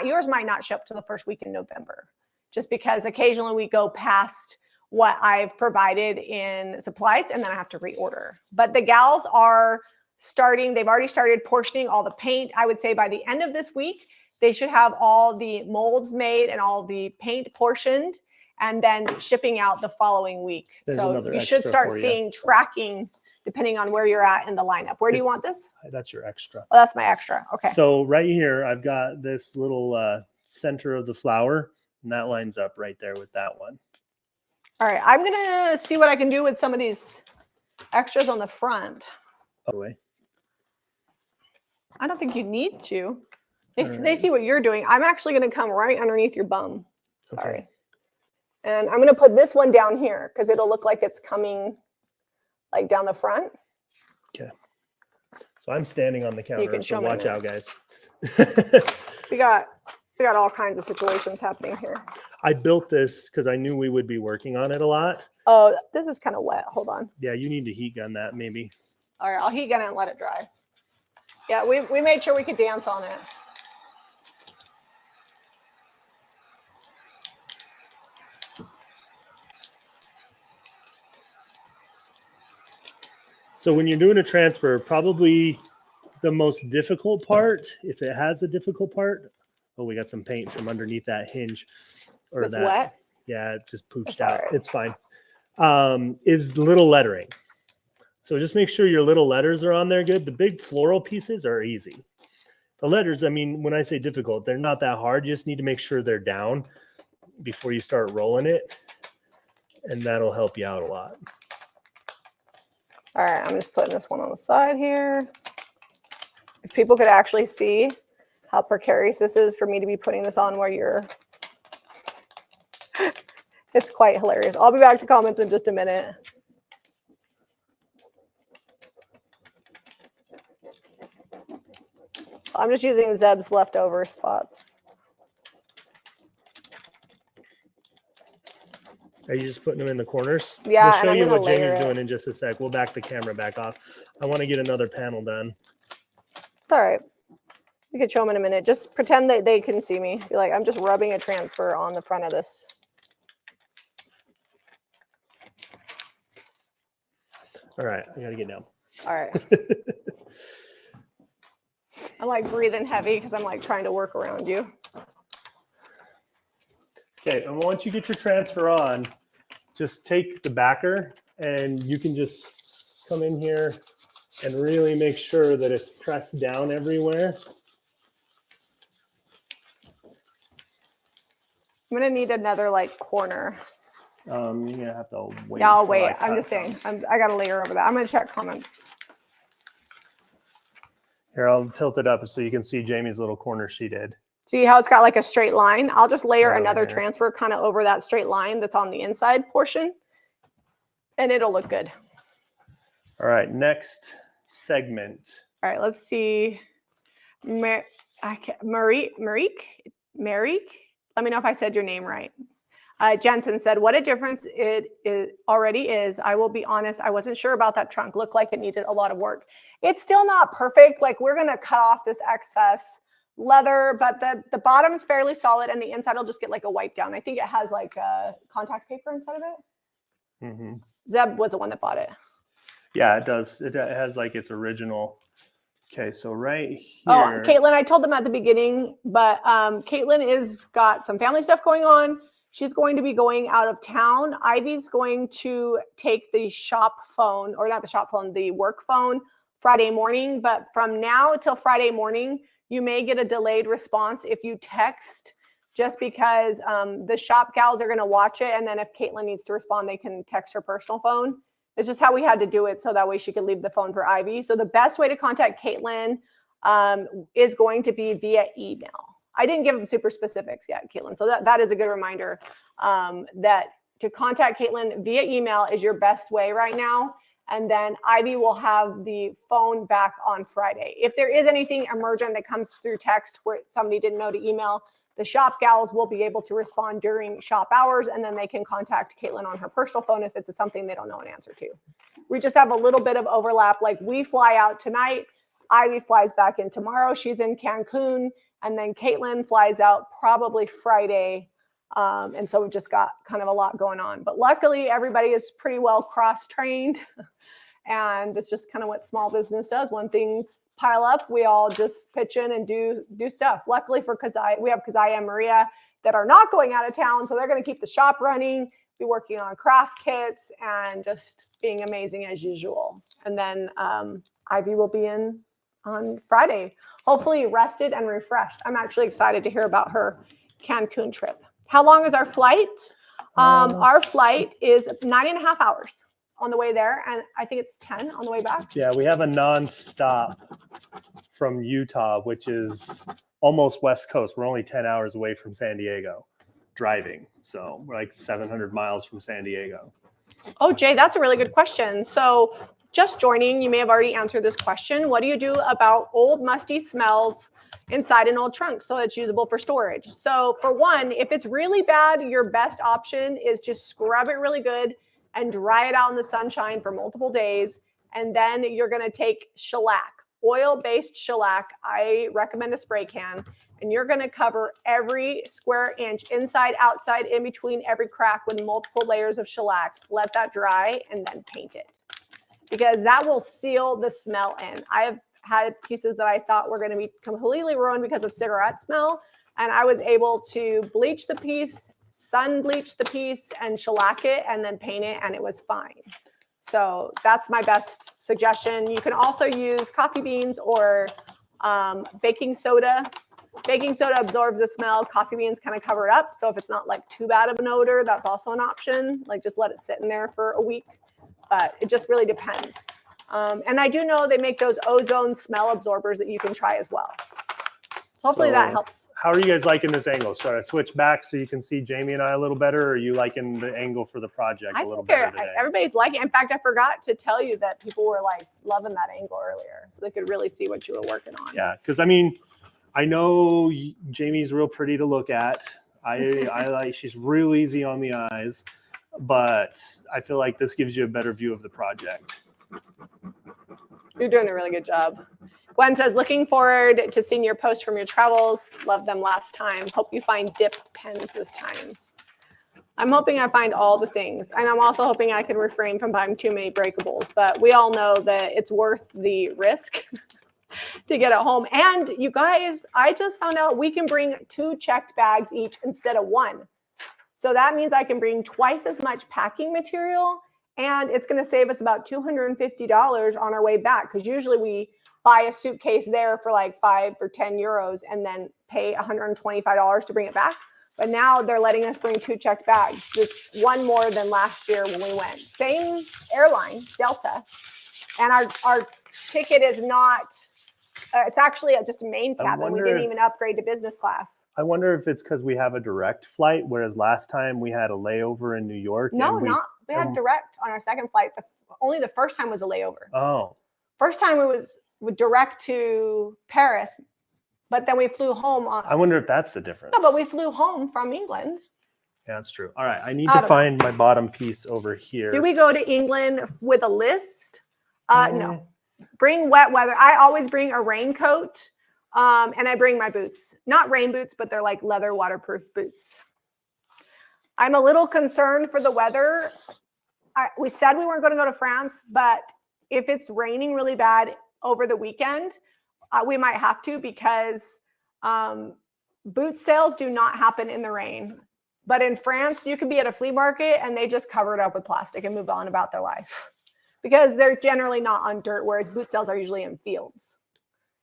yours might not show up till the first week in November, just because occasionally we go past what I've provided in supplies and then I have to reorder. But the gals are starting, they've already started portioning all the paint. I would say by the end of this week, they should have all the molds made and all the paint portioned and then shipping out the following week. There's so another you should extra start for you. seeing tracking depending on where you're at in the lineup. Where do you want this? That's your extra. Oh, that's my extra. Okay. So right here, I've got this little center of the flower, and that lines up right there with that one. All right. I'm going to see what I can do with some of these extras on the front. By the way. I don't think you need to. They Right. see what you're doing. I'm actually going to come right underneath your bum. Sorry. Okay. And I'm going to put this one down here because it'll look like it's coming like down the front. Okay. So I'm standing on the counter, can so show me watch that. out, guys. We got all kinds of situations happening here. I built this because I knew we would be working on it a lot. Oh, this is kind of wet. Hold on. Yeah, you need to heat gun that maybe. All right, I'll heat gun it and let it dry. Yeah, we made sure we could dance on it. So when you're doing a transfer, probably the most difficult part, if it has a difficult part, oh, we got some paint from underneath that hinge. Or It's that. wet. Yeah, it just pooched That's out. all right. It's fine. Is little lettering. So just make sure your little letters are on there good. The big floral pieces are easy. The letters, I mean, when I say difficult, they're not that hard. You just need to make sure they're down before you start rolling it. And that'll help you out a lot. All right, I'm just putting this one on the side here. If people could actually see how precarious this is for me to be putting this on where you're... It's quite hilarious. I'll be back to comments in just a minute. I'm just using Zeb's leftover spots. Are you just putting them in the corners? Yeah, We'll and show I'm you gonna what layer Jamie's it. doing in just a sec. We'll back the camera back off. I want to get another panel done. It's all right. We could show them in a minute. Just pretend that they can see me. Be like, I'm just rubbing a transfer on the front of this. All right, I got to get down. All right. I'm like breathing heavy because I'm like trying to work around you. Okay, and once you get your transfer on, just take the backer and you can just come in here and really make sure that it's pressed down everywhere. I'm gonna need another like corner. You're gonna have to wait. Yeah, I'll till wait. I I'm cut just some. saying. I got a layer over that. I'm gonna check comments. Here, I'll tilt it up so you can see Jamie's little corner she did. See how it's got like a straight line? I'll just layer Right over another here. transfer kind of over that straight line that's on the inside portion, and it'll look good. All right, next segment. All right, let's see. Marique. Let me know if I said your name right. Jensen said, what a difference it already is. I will be honest, I wasn't sure about that trunk. Looked like it needed a lot of work. It's still not perfect. Like we're going to cut off this excess leather, but the bottom is fairly solid and the inside will just get like a wipe down. I think it has like contact paper inside of it. Mm-hmm. Zeb was the one that bought it. Yeah, it does. It has like its original. Okay, so right here. Oh, Caitlin, I told them at the beginning, but Caitlin is got some family stuff going on. She's going to be going out of town. Ivy's going to take the shop phone, or not the shop phone, the work phone Friday morning. But from now till Friday morning, you may get a delayed response if you text, just because the shop gals are going to watch it. And then if Caitlin needs to respond, they can text her personal phone. It's just how we had to do it, so that way she could leave the phone for Ivy. So the best way to contact Caitlin is going to be via email. I didn't give them super specifics yet, Caitlin. So that is a good reminder that to contact Caitlin via email is your best way right now. And then Ivy will have the phone back on Friday. If there is anything emergent that comes through text where somebody didn't know to email, the shop gals will be able to respond during shop hours, and then they can contact Caitlin on her personal phone if it's something they don't know an answer to. We just have a little bit of overlap. Like we fly out tonight, Ivy flies back in tomorrow. She's in Cancun, and then Caitlin flies out probably Friday. And so we've just got kind of a lot going on. But luckily, everybody is pretty well cross-trained. And that's just kind of what small business does. When things pile up, we all just pitch in and do stuff. Luckily for Keziah, we have Keziah and Maria that are not going out of town. So they're going to keep the shop running, be working on craft kits, and just being amazing as usual. And then Ivy will be in on Friday, hopefully rested and refreshed. I'm actually excited to hear about her Cancun trip. How long is our flight? Our flight is 9.5 hours on the way there, and I think it's 10 on the way back. Yeah, we have a nonstop from Utah, which is almost West Coast. We're only 10 hours away from San Diego driving. So we're like 700 miles from San Diego. Oh, Jay, that's a really good question. So just joining, you may have already answered this question. What do you do about old musty smells inside an old trunk so it's usable for storage? So for one, if it's really bad, your best option is just scrub it really good and dry it out in the sunshine for multiple days. And then you're going to take shellac, oil-based shellac. I recommend a spray can. And you're going to cover every square inch, inside, outside, in between every crack with multiple layers of shellac. Let that dry and then paint it, because that will seal the smell in. I have had pieces that I thought were going to be completely ruined because of cigarette smell. And I was able to bleach the piece, sun bleach the piece, and shellac it, and then paint it, and it was fine. So that's my best suggestion. You can also use coffee beans or baking soda. Baking soda absorbs the smell. Coffee beans kind of cover it up. So if it's not like too bad of an odor, that's also an option. Like just let it sit in there for a week. But it just really depends. And I do know they make those ozone smell absorbers that you can try as well. Hopefully that helps. How are you guys liking this angle? Should I switch back so you can see Jamie and I a little better, or are you liking the angle for the project a little better today? Everybody's liking it. In fact, I forgot to tell you that people were like loving that angle earlier, so they could really see what you were working on. Yeah, because I mean, I know Jamie's real pretty to look at. I like, she's real easy on the eyes, but I feel like this gives you a better view of the project. You're doing a really good job. Gwen says, looking forward to seeing your posts from your travels. Loved them last time. Hope you find dip pens this time. I'm hoping I find all the things. And I'm also hoping I can refrain from buying too many breakables. But we all know that it's worth the risk to get it home. And you guys, I just found out we can bring 2 checked bags each instead of 1. So that means I can bring twice as much packing material. And it's going to save us about $250 on our way back. Because usually we buy a suitcase there for like 5 or 10 euros and then pay $125 to bring it back. But now they're letting us bring 2 checked bags. It's 1 more than last year when we went. Same airline, Delta. And our ticket is not, it's actually just a main cabin. We didn't even upgrade to business class. I wonder if it's because we have a direct flight, whereas last time we had a layover in New York. No, we had direct on our second flight. Only the first time was a layover. Oh. First time it was direct to Paris, but then we flew home. I wonder if that's the difference. No, but we flew home from England. Yeah, that's true. All right, I need to find my bottom piece over here. Do we go to England with a list? No. Bring wet weather. I always bring a raincoat, and I bring my boots. Not rain boots, but they're like leather waterproof boots. I'm a little concerned for the weather. We said we weren't going to go to France, but if it's raining really bad over the weekend, we might have to, because boot sales do not happen in the rain. But in France, you could be at a flea market and they just cover it up with plastic and move on about their life, because they're generally not on dirt, whereas boot sales are usually in fields.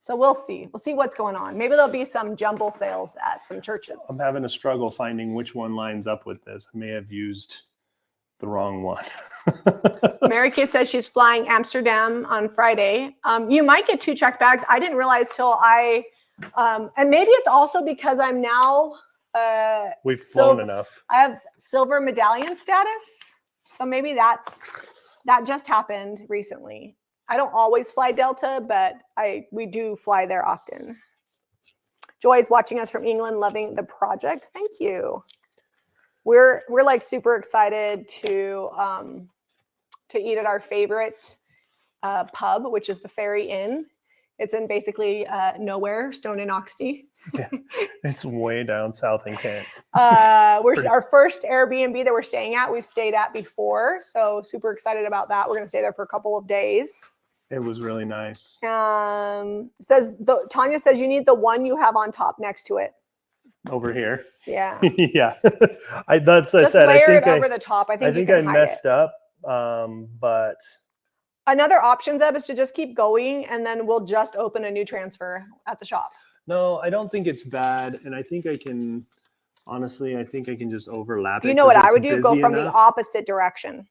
So we'll see. We'll see what's going on. Maybe there'll be some jumble sales at some churches. I'm having a struggle finding which one lines up with this. I may have used the wrong one. Mary Kay says she's flying Amsterdam on Friday. You might get 2 checked bags. I didn't realize till and maybe it's also because I'm now we've flown enough. I have silver medallion status. So maybe that's That just happened recently. I don't always fly Delta, but we do fly there often. Joy's watching us from England, loving the project. Thank you. We're like super excited to eat at our favorite pub, which is the Ferry Inn. It's in basically nowhere, Stone and Oxty. Yeah, it's way down south in Kent. Our first Airbnb that we're staying at, we've stayed at before, so super excited about that. We're gonna stay there for a couple of days. It was really nice. Tanya says you need the one you have on top next to it. Over here. Yeah. Yeah. That's what I Just said. layer it over the top. I think I messed up. But another option, Zeb, is to just keep going, and then we'll just open a new transfer at the shop. no, I don't think it's bad. And I think I can just overlap it. You know what 'cause I it's would do? Go busy from the enough. opposite direction.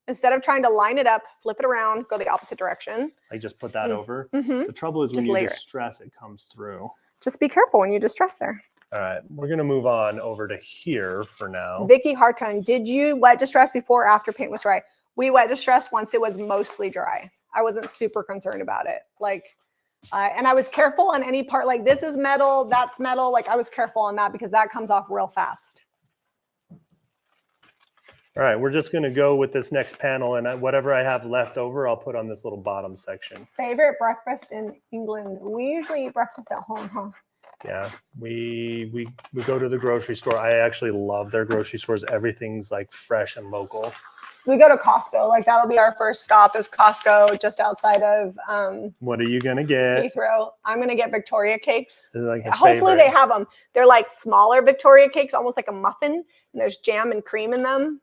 Instead of trying to line it up, flip it around, go the opposite direction. I just put that over. Mm-hmm. The trouble is when Just you layer it. distress, it comes through. Just be careful when you distress there. All right, we're gonna move on over to here for now. Vicky Hartung, did you wet distress before or after paint was dry? We wet distressed once it was mostly dry. I wasn't super concerned about it. And I was careful on any part, like this is metal, that's metal. Like I was careful on that because that comes off real fast. All right, we're just gonna go with this next panel, and whatever I have left over, I'll put on this little bottom section. Favorite breakfast in England? We usually eat breakfast at home, huh? Yeah, we go to the grocery store. I actually love their grocery stores. Everything's like fresh and local. We go to Costco. Like that'll be our first stop is Costco, just outside of What are you gonna get? Heathrow. I'm gonna get Victoria cakes. This is like a Hopefully favorite. they have them. They're like smaller Victoria cakes, almost like a muffin, and there's jam and cream in them.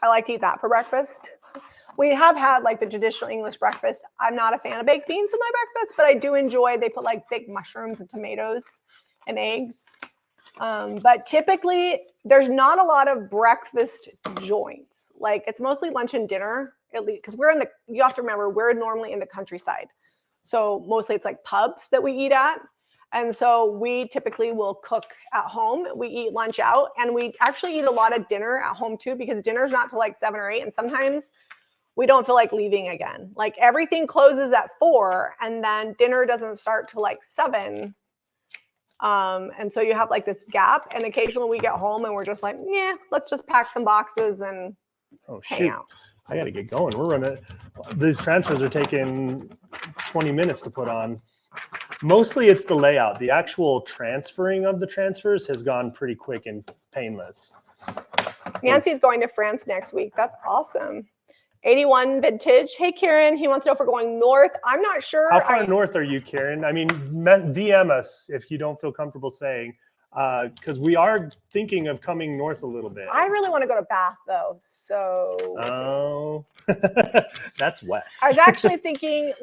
I like to eat that for breakfast. We have had like the traditional English breakfast. I'm not a fan of baked beans with my breakfast, but I do enjoy, they put like big mushrooms and tomatoes and eggs. But typically there's not a lot of breakfast joints. Like it's mostly lunch and dinner, at least, because you have to remember, we're normally in the countryside. So mostly it's like pubs that we eat at. And so we typically will cook at home. We eat lunch out, and we actually eat a lot of dinner at home too, because dinner's not till like 7 or 8. And sometimes we don't feel like leaving again. Like everything closes at 4 and then dinner doesn't start till like 7. And so you have like this gap, and occasionally we get home and we're just like, yeah, let's just pack some boxes and hang out. I got to get going. We're running. These transfers are taking 20 minutes to put on. Mostly it's the layout. The actual transferring of the transfers has gone pretty quick and painless. Nancy's going to France next week. That's awesome. 81 vintage. Hey, Karen, he wants to know if we're going north. I'm not sure. How far north are you, Karen? I mean, DM us if you don't feel comfortable saying, because we are thinking of coming north a little bit. I really want to go to Bath, though. So oh, that's west. I was actually thinking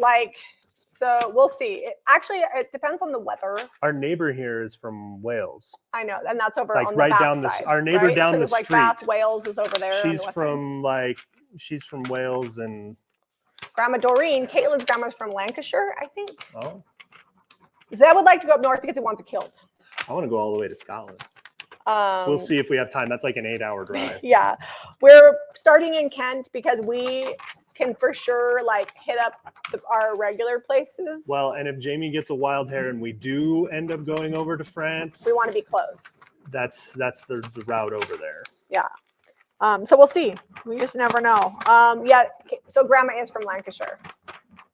so we'll see. It depends on the weather. Our neighbor here is from Wales. I know, and that's over like on the right Bath down side, our neighbor right? down So the it's like street. Bath, Wales is over there. She's from Wales, and Grandma Doreen, Caitlin's grandma's from Lancashire, I think. oh, Zeb would like to go up north because he wants a kilt. I want to go all the way to Scotland. We'll see if we have time. That's like an 8-hour drive. Yeah, we're starting in Kent because we can for sure hit up our regular places. Well, and if Jamie gets a wild hair and we do end up going over to France, We want to be close. that's the route over there. Yeah. So we'll see. We just never know. Yeah. So grandma is from Lancashire.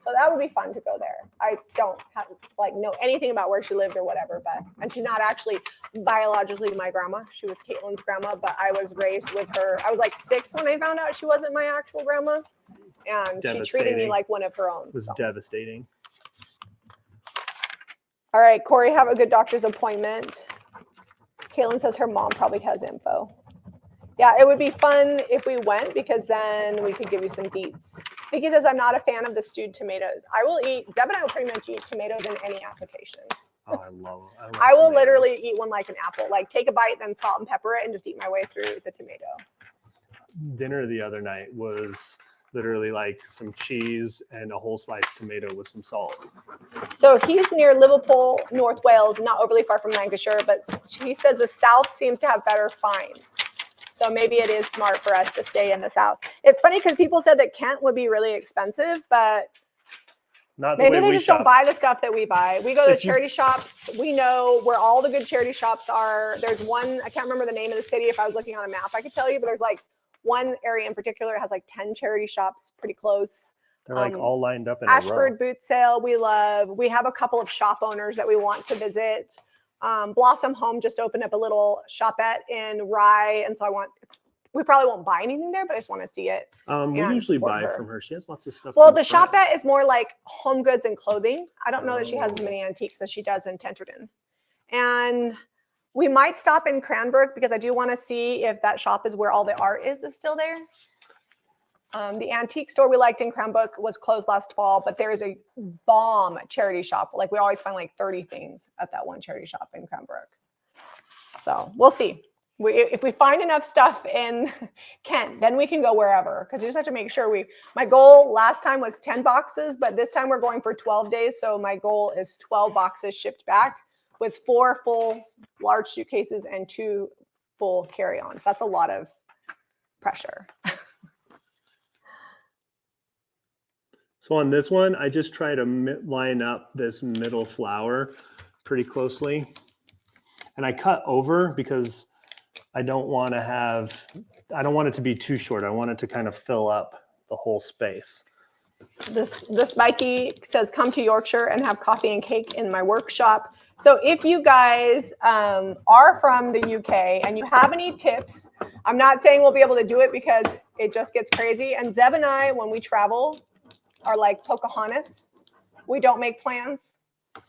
So that would be fun to go there. I don't have know anything about where she lived or whatever, and she's not actually biologically my grandma. She was Caitlin's grandma, but I was raised with her. I was 6 when I found out she wasn't my actual grandma, and she treated me like one of her own. It was devastating. All right, Corey, have a good doctor's appointment. Caitlin says her mom probably has info. Yeah, it would be fun if we went because then we could give you some deets. Vicky says, I'm not a fan of the stewed tomatoes. Deb and I will pretty much eat tomatoes in any application. Oh, I love I will tomatoes. literally eat one like an apple. Take a bite, then salt and pepper it, and just eat my way through the tomato. Dinner the other night was literally some cheese and a whole sliced tomato with some salt. So he's near Liverpool, North Wales, not overly far from Lancashire, but he says the south seems to have better finds. So maybe it is smart for us to stay in the South. It's funny because people said that Kent would be really expensive, but Not the maybe way they we just shop. don't buy the stuff that we buy. We go to If you- charity shops. We know where all the good charity shops are. There's one, I can't remember the name of the city. If I was looking on a map, I could tell you, but there's like one area in particular. It has like 10 charity shops pretty close. They're like all lined up in a row. Ashford Boot Sale, we love. We have a couple of shop owners that we want to visit. Blossom Home just opened up a little shopette in Rye, and so we probably won't buy anything there, but I just want to see it. We and usually support buy her. from her. She has lots of stuff. Well, from the scratch. shopette is more like home goods and clothing. I don't know that she has as Oh. many antiques as she does in Tenterden. And we might stop in Cranbrook because I do want to see if that shop is where all the art is still there. The antique store we liked in Cranbrook was closed last fall, but there is a bomb charity shop. Like we always find like 30 things at that one charity shop in Cranbrook. So we'll see. If we find enough stuff in Kent, then we can go wherever. Because you just have to make sure my goal last time was 10 boxes, but this time we're going for 12 days. So my goal is 12 boxes shipped back with 4 full large suitcases and 2 full carry-ons. That's a lot of pressure. So on this one, I just try to line up this middle flower pretty closely. And I cut over because I don't want it to be too short. I want it to kind of fill up the whole space. This Mikey says, come to Yorkshire and have coffee and cake in my workshop. So if you guys are from the UK and you have any tips, I'm not saying we'll be able to do it because it just gets crazy. And Zeb and I, when we travel, are like Pocahontas. We don't make plans.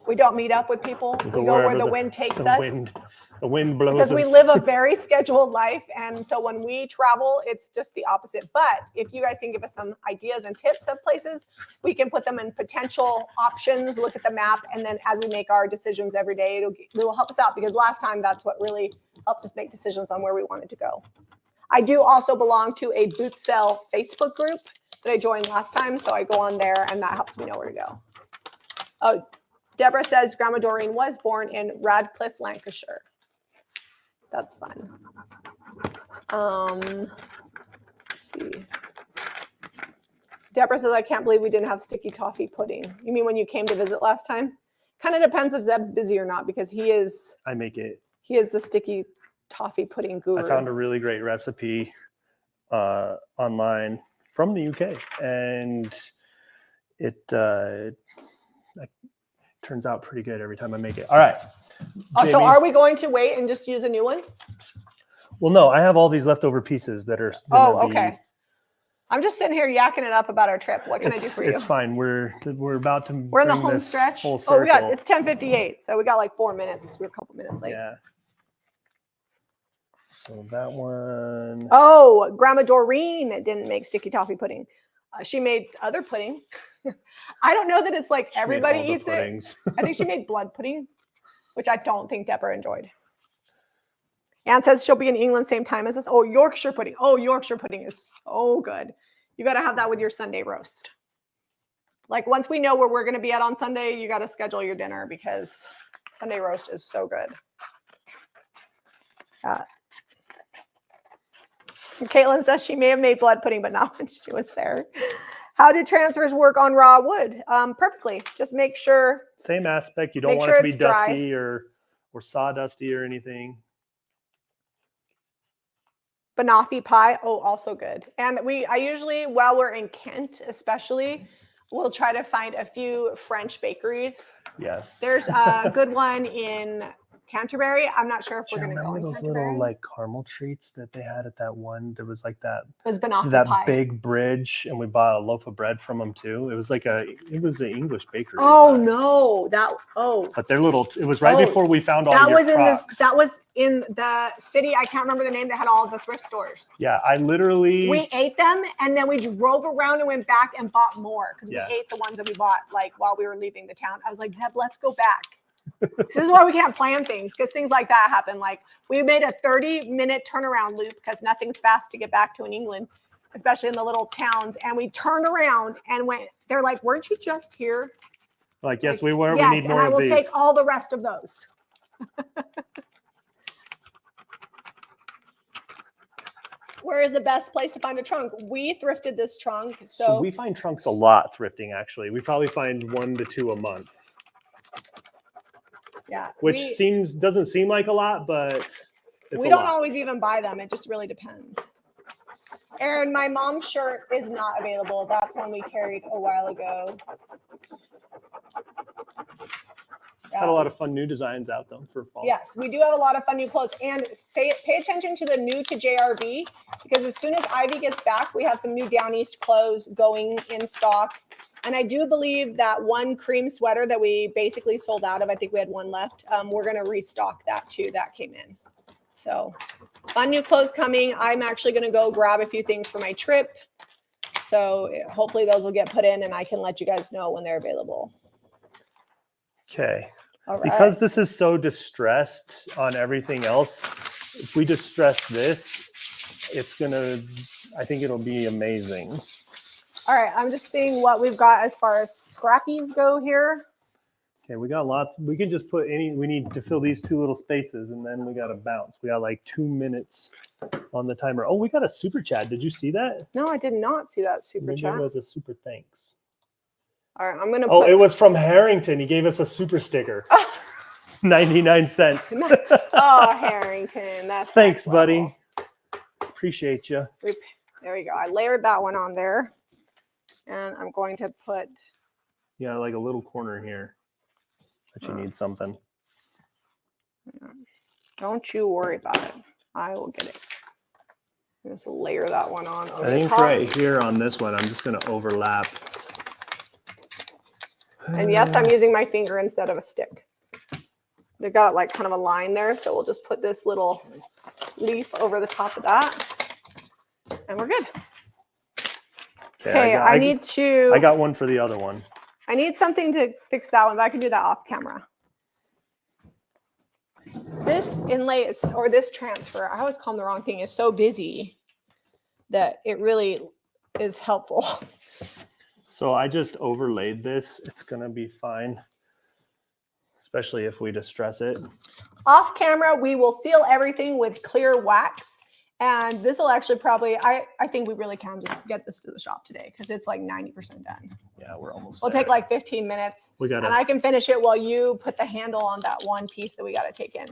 We don't meet up with people. We go where the wind takes us. The wind blows because we us. live a very scheduled life. And so when we travel, it's just the opposite. But if you guys can give us some ideas and tips of places, we can put them in potential options, look at the map. And then as we make our decisions every day, it will help us out because last time that's what really helped us make decisions on where we wanted to go. I do also belong to a boot sale Facebook group that I joined last time. So I go on there and that helps me know where to go. Oh, Deborah says Grandma Doreen was born in Radcliffe, Lancashire. That's fun. Let's see. Deborah says, I can't believe we didn't have sticky toffee pudding. You mean when you came to visit last time? Kind of depends if Zeb's busy or not because he is the sticky toffee pudding guru. I found a really great recipe online from the UK, and it turns out pretty good every time I make it. All right. So are we going to wait and just use a new one? Well, no, I have all these leftover pieces that are. Okay. I'm just sitting here yakking it up about our trip. What can I do for you? It's fine. We're about to. We're in the home stretch. Full circle. It's 10:58, so we got like 4 minutes because we're a couple minutes late. Yeah. So that one. Oh, Grandma Doreen didn't make sticky toffee pudding. She made other pudding. I don't know that it's like everybody eats it. I think she made blood pudding, which I don't think Deborah enjoyed. Anne says she'll be in England same time as us. Oh, Yorkshire pudding. Oh, Yorkshire pudding is so good. You got to have that with your Sunday roast. Like once we know where we're going to be at on Sunday, you got to schedule your dinner because Sunday roast is so good. Caitlin says she may have made blood pudding, but not when she was there. How do transfers work on raw wood? Perfectly. Just make sure. Same aspect. You don't want it to be dusty or sawdusty or anything. Banoffee pie. Oh, also good. And I usually, while we're in Kent, especially, we'll try to find a few French bakeries. Yes. There's a good one in Canterbury. I'm not sure if we're going to go in those little like caramel treats that they had at that one. There was like that. It was banoffee pie. Big bridge, and we bought a loaf of bread from them too. It was an English bakery. Oh no, But they're little. It was right before we found all your Crocs. That was in the city. I can't remember the name. That had all the thrift stores. Yeah, we ate them, and then we drove around and went back and bought more because we ate the ones that we bought like while we were leaving the town. I was like, Zeb, let's go back. This is why we can't plan things because things like that happen. Like we made a 30-minute turnaround loop because nothing's fast to get back to in England, especially in the little towns. And we turned around and went. They're like, "Weren't you just here?" Like, yes, we were. Yes, we need more and I of will these. take all the rest of those. Where is the best place to find a trunk? We thrifted this trunk. So we find trunks a lot thrifting, actually. We probably find 1 to 2 a month. Yeah. Which doesn't seem like a lot, but we don't always even buy them. It just really depends. Aaron, my mom's shirt is not available. That's one we carried a while ago. Had a lot of fun new designs out though for fall. Yes, we do have a lot of fun new clothes. And pay attention to the new to JRV, because as soon as Ivy gets back, we have some new Down East clothes going in stock. And I do believe that one cream sweater that we basically sold out of, I think we had one left. We're going to restock that too. That came in. So fun new clothes coming. I'm actually going to go grab a few things for my trip. So hopefully those will get put in and I can let you guys know when they're available. Okay. All right. Because this is so distressed on everything else, if we distress this, I think it'll be amazing. All right, I'm just seeing what we've got as far as scrappies go here. Okay, we got lots. We can just put we need to fill these 2 little spaces and then we got to bounce. We got like 2 minutes on the timer. Oh, we got a super chat. Did you see that? No, I did not see that super Maybe chat. it was a super thanks. All right, I'm going to Oh, it was from Harrington. He gave us a super sticker. 99 cents. Oh, Harrington. That's Thanks, buddy. Appreciate you. There we go. I layered that one on there. And I'm going to put... Yeah, like a little corner here. But you need something. Don't you worry about it. I will get it. Just layer that one on. I think right here on this one, I'm just going to overlap. And yes, I'm using my finger instead of a stick. They got like kind of a line there, so we'll just put this little leaf over the top of that, and we're good. Okay, I got one for the other one. I need something to fix that one, but I can do that off camera. This inlay or this transfer, I always call them the wrong thing, is so busy that it really is helpful. So I just overlaid this. It's going to be fine, especially if we distress it. Off camera, we will seal everything with clear wax. And this will actually probably, I think we really can just get this to the shop today because it's like 90% done. Yeah, we're almost It'll there. take like 15 minutes. And I can finish it while you put the handle on that one piece that we got to take in.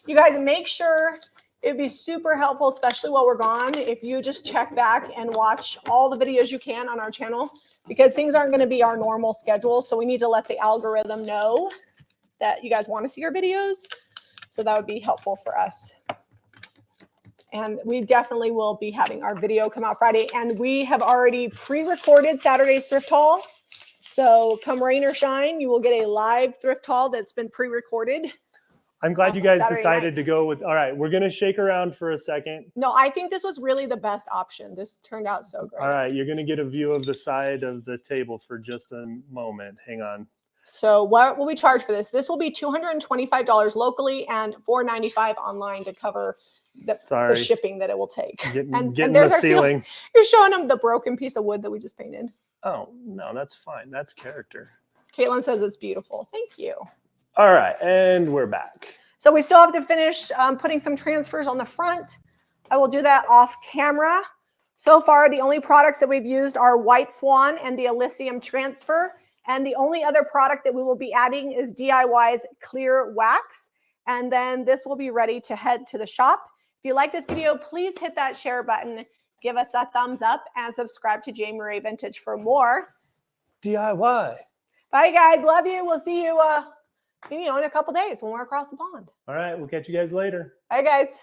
You guys make sure, it'd be super helpful, especially while we're gone, if you just check back and watch all the videos you can on our channel, because things aren't going to be our normal schedule. So we need to let the algorithm know that you guys want to see our videos. So that would be helpful for us. And we definitely will be having our video come out Friday. And we have already pre-recorded Saturday's thrift haul. So come rain or shine, you will get a live thrift haul that's been pre-recorded. I'm glad you guys decided to go with, all right, we're going to shake around for a second. No, I think this was really the best option. This turned out so great. All right, you're going to get a view of the side of the table for just a moment. Hang on. So what will we charge for this? This will be $225 locally and $495 online to cover the shipping that it will take. And there's the ceiling. You're showing them the broken piece of wood that we just painted. Oh, no, that's fine. That's character. Caitlin says it's beautiful. Thank you. All right, and we're back. So we still have to finish putting some transfers on the front. I will do that off camera. So far, the only products that we've used are White Swan and the Elysium transfer. And the only other product that we will be adding is DIY's Clear Wax. And then this will be ready to head to the shop. If you like this video, please hit that share button, give us a thumbs up, and subscribe to J. Marie Vintage for more DIY. Bye, guys. Love you. We'll see you in a couple days when we're across the pond. All right. We'll catch you guys later. Bye, guys.